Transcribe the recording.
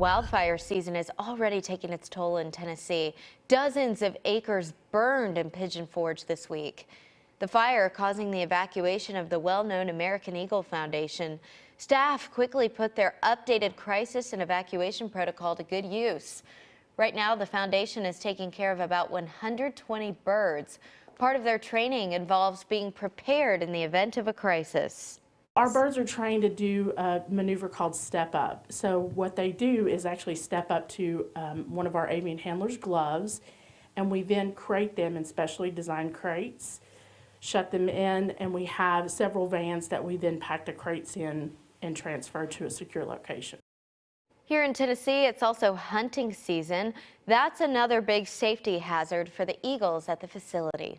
Wildfire season is already taking its toll in Tennessee. Dozens of acres burned in Pigeon Forge this week. The fire causing the evacuation of the well-known American Eagle Foundation. Staff quickly put their updated crisis and evacuation protocol to good use. Right now, the foundation is taking care of about 120 birds. Part of their training involves being prepared in the event of a crisis. Our birds are trained to do a maneuver called step up. So what they do is actually step up to one of our avian handlers' gloves, and we then crate them in specially designed crates, shut them in, and we have several vans that we then pack the crates in and transfer to a secure location. Here in Tennessee, it's also hunting season. That's another big safety hazard for the eagles at the facility.